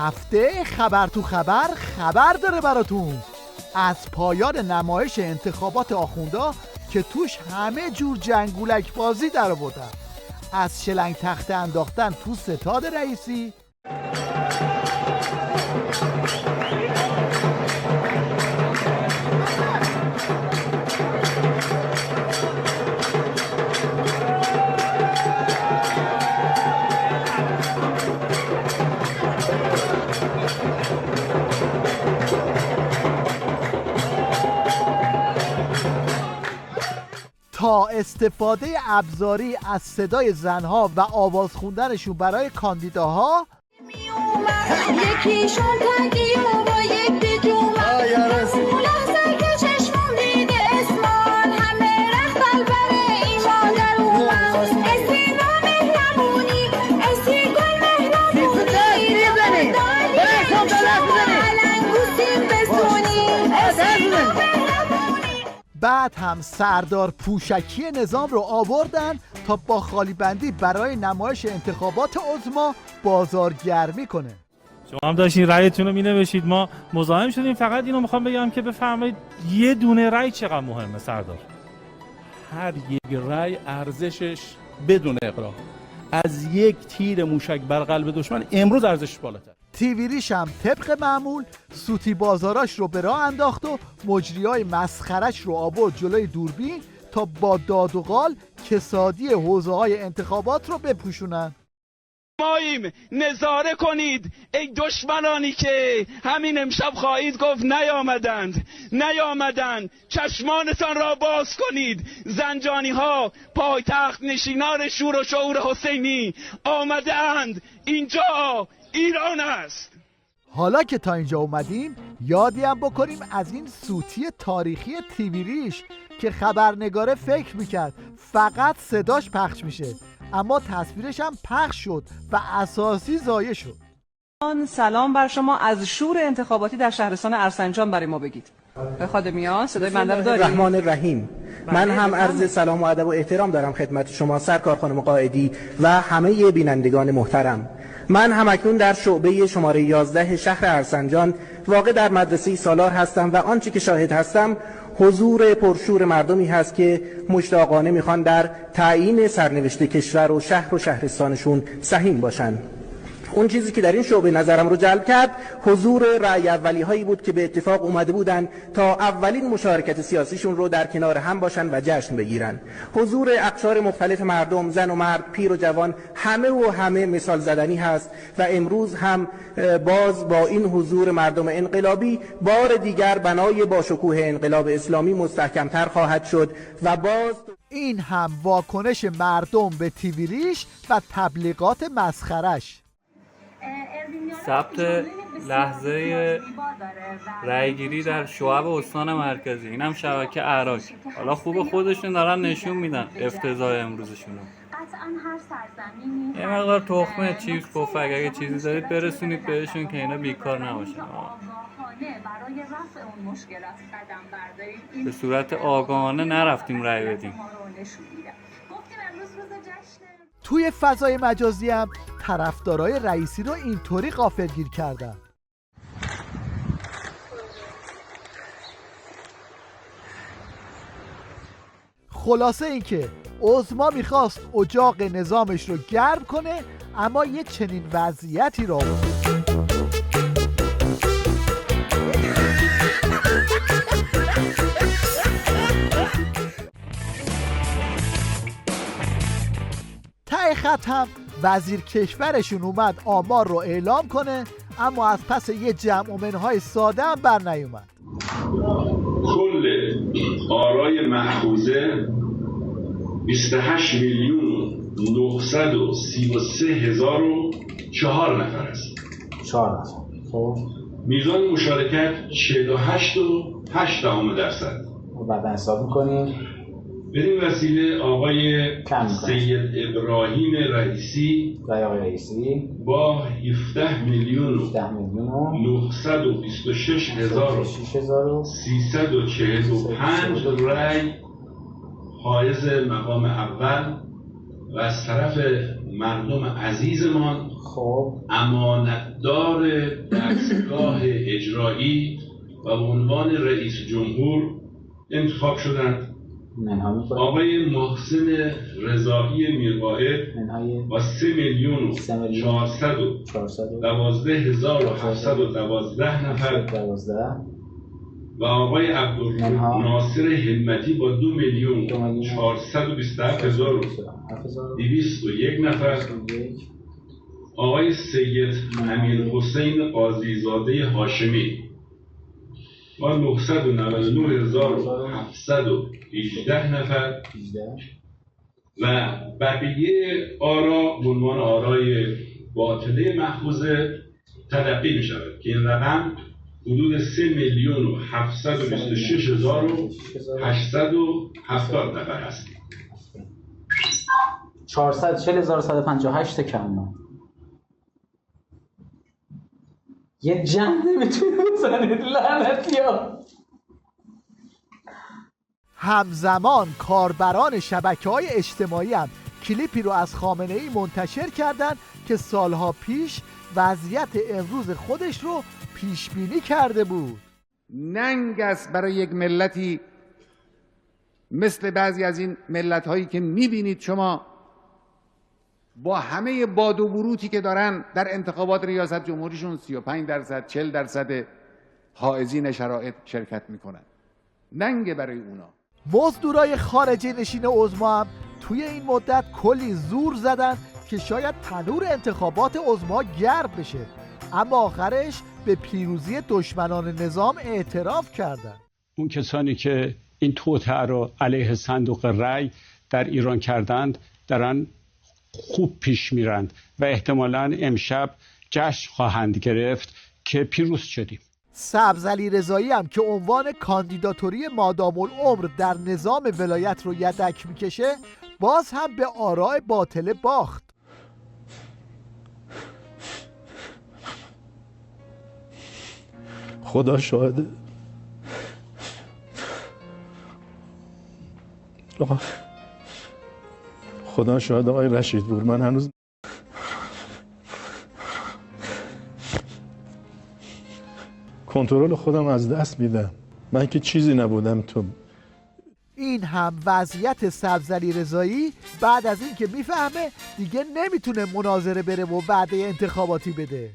هفته خبر تو خبر داره براتون از پایان نمایش انتخابات آخوندا که توش همه جور جنگولک بازی در آوردن، از شلنگ تخته انداختن تو ستاد رئیسی تا استفاده ابزاری از صدای زنها و آواز خوندنشون برای کاندیداها یکیشون تنگی و با یک بیجومن لحظه که چشمون دیده اسمان همه رخت البر این مادر اومد اسی نامهرمونی اسی گل مهرمونی علنگوسیم بسونی اسی نامهرمونی. بعد هم سردار پوشکی نظام رو آوردن تا با خالی بندی برای نمایش انتخابات عظما بازارگرمی کنه. شما هم داشتین رأیتون رو می‌نوشید، ما مزاحم شدیم. فقط اینو میخوام بگم که بفرمایید یه دونه رأی چقدر مهمه سردار؟ هر یک رأی ارزشش بدون اغراق از یک تیر موشک بر قلب دشمن امروز ارزشش بالاتر. تیویریش هم طبق معمول سوتی بازاراش رو به راه انداخت و مجریای مسخرش رو آورد جلوی دوربین تا با داد و قال کسادی حوزه‌های انتخابات رو بپوشونن. ماییم نظاره کنید ای دشمنانی که همین امشب خواهید گفت نیامدند چشمانتان را باز کنید. زنجانی ها پایتخت نشینان شور و شعور حسینی آمده اند، اینجا ایران است. حالا که تا اینجا اومدیم یادی هم بکنیم از این سوتی تاریخی تیویریش که خبرنگاره فکر میکرد فقط صداش پخش میشه اما تصویرش هم پخش شد و اساسی ضایع شد. سلام بر شما، از شور انتخاباتی در شهرستان ارسنجان برای ما بگید. خادمیان صدای بنده رو دارید؟ رحمان الرحیم. من هم عرض سلام و ادب و احترام دارم خدمت شما سرکار خانم قائدی و همه بینندگان محترم. من همکنون در شعبه شماره 11 شهر ارسنجان واقع در مدرسه سالار هستم و آنچه که شاهد هستم حضور پرشور مردمی هست که مشتاقانه میخوان در تعیین سرنوشت کشور و شهر و شهرستانشون سهیم باشن. اون چیزی که در این شعبه نظرم رو جلب کرد حضور رأی اولی هایی بود که به اتفاق اومده بودن تا اولین مشارکت سیاسیشون رو در کنار هم باشن و جشن بگیرن. حضور اقشار مختلف مردم، زن و مرد، پیر و جوان، همه مثال زدنی هست و امروز هم باز با این حضور مردم انقلابی بار دیگر بنای با شکوه انقلاب اسلامی مستحکمتر خواهد شد و باز این هم واکنش مردم به تیویریش و تبلیغات مسخرش. ثبت لحظه رأیگیری در شعب استان مرکزی، اینم شبکه اعراج. حالا خوب خودشون دارن نشون میدن افتضاح امروزشون رو. یه مقدار تخمه چیز پفک اگه چیزی دارید برسونید بهشون که اینا بیکار نباشن. به صورت آگاهانه نرفتیم رأی بدیم. توی فضای مجازی هم طرفدارای رئیسی رو اینطوری غافلگیر کردن. خلاصه این که عظما میخواست اجاق نظامش رو گرم کنه اما یه چنین وضعیتی رو آورد. ته خط هم وزیر کشورشون اومد آمار رو اعلام کنه اما از پس یه جمع و منهای ساده هم بر نیومد. کل آرای محفوظه 28,933,004 نفر است. 4 نفر. خب میزان مشارکت 48.8%. بعد حساب می‌کنیم. بدین وسیله آقای سید ابراهیم رئیسی با 17,926,345 رأی حائز مقام اول و از طرف مردم عزیزمان امانتدار دستگاه اجرایی و به عنوان رئیس جمهور انتخاب شدند آقای محسن رضایی میرواحد با 3,412,712 نفر و آقای عبدالناصر همتی با 2,427,201 نفر، آقای سید امیرحسین قاضیزاده هاشمی با 999,718 نفر و بقیه آرا به عنوان آرای باطله محفوظه تلقی می شود که این رقم حدود 3,726,870 نفر است. 440,158 کم. یه جمع نمیتونه بزنید لعنتیا. همزمان کاربران شبکه‌های اجتماعی هم کلیپی رو از خامنه‌ای منتشر کردند که سالها پیش وضعیت امروز خودش رو پیش بینی کرده بود. ننگ است برای یک ملتی مثل بعضی از این ملت‌هایی که می‌بینید شما با همه باد و بروتی که دارن در انتخابات ریاست جمهوریشون 35%، 40% حائزین شرایط شرکت میکنن. ننگ برای اونا. مزدورای خارجی نشین عظما هم توی این مدت کلی زور زدن که شاید تنور انتخابات عظما گرم بشه، اما آخرش به پیروزی دشمنان نظام اعتراف کردن. اون کسانی که این توطئه رو علیه صندوق رای در ایران کردند دارن خوب پیش میرند و احتمالاً امشب جشن خواهند گرفت که پیروز شدیم. سبز علیرضایی هم که عنوان کاندیداتوری مادام العمر در نظام ولایت رو یدک میکشه، باز هم به آراء باطله باخت. خدا شاهده. خدا شاهد آقای رشید پور، من هنوز کنترل خودم از دست میدم. من که چیزی نبودم. تو این هم وضعیت سبز علیرضایی بعد از این که میفهمه دیگه نمیتونه مناظره بره و وعده انتخاباتی بده.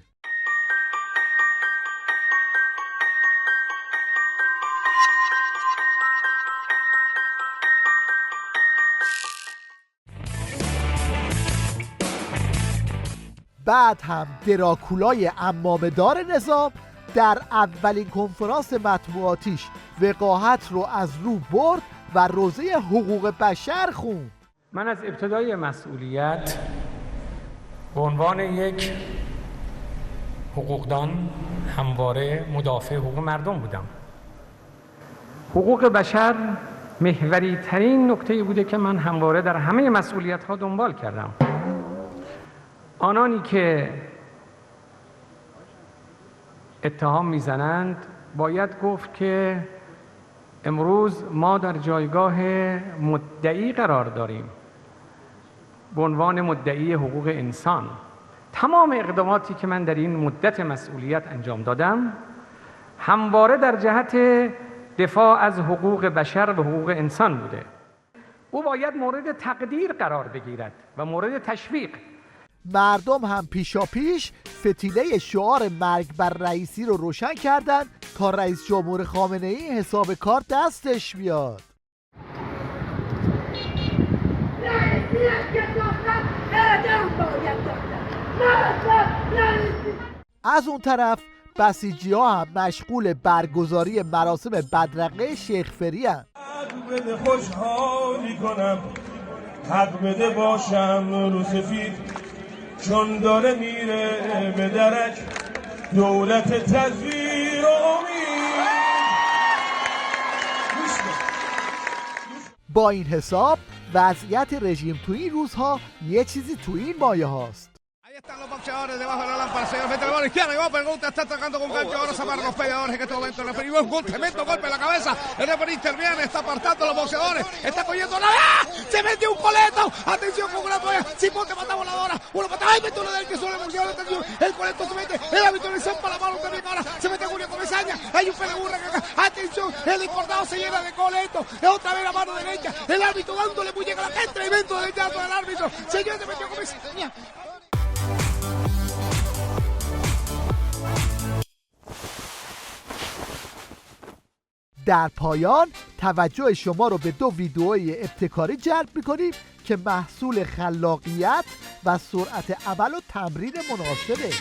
بعد هم دراکولای عمامه‌دار نظام در اولین کنفرانس مطبوعاتیش وقاحت رو از رو برد و روزه حقوق بشر خوند. من از ابتدای مسئولیت به عنوان یک حقوقدان همواره مدافع حقوق مردم بودم. حقوق بشر محوری ترین نکته بوده که من همواره در همه مسئولیت ها دنبال کردم. آنانی که اتهام میزنند باید گفت که امروز ما در جایگاه مدعی قرار داریم به عنوان مدعی حقوق انسان. تمام اقداماتی که من در این مدت مسئولیت انجام دادم همواره در جهت دفاع از حقوق بشر و حقوق انسان بوده. او باید مورد تقدیر قرار بگیرد و مورد تشویق. مردم هم پیشاپیش فتیله شعار مرگ بر رئیسی رو روشن کردن تا رئیس جمهور خامنه‌ای حساب کار دستش بیاد. از اون طرف بسیجی‌ها هم مشغول برگزاری مراسم بدرقه شیخ فری هستند. حق بده خوشحالی کنم، حق بده باشم رو سفید، چون داره میره به درک دولت تزویر و امید. با این حساب وضعیت رژیم تو این روزها یه چیزی تو این مایه هاست. Están los boxeadores debajo de la lámpara, señor. Mete la mano izquierda y va, pregunta, está atacando con gancho. Ahora se van los peleadores en este momento. El referee, un tremendo golpe en la cabeza. El referee interviene, está apartando a los boxeadores. Está cogiendo la... ¡Ah! Se metió un coleto. Atención con una toalla. Simón te mata voladora. Uno mata. ¡Ay, mete uno del que suele el boxeador! Atención. El coleto se mete. El árbitro le zampa la mano también ahora. Se mete Julio Comesaña. Hay un peleburra acá. Atención. El encordado se llena de coleto. Otra vez la mano derecha. El árbitro dándole muñeca. ¡Qué tremendo derechazo del árbitro! Señor, se metió Comesaña. در پایان توجه شما رو به دو ویدئوی ابتکاری جلب می‌کنیم که محصول خلاقیت و سرعت عمل و تمرین مناسبه.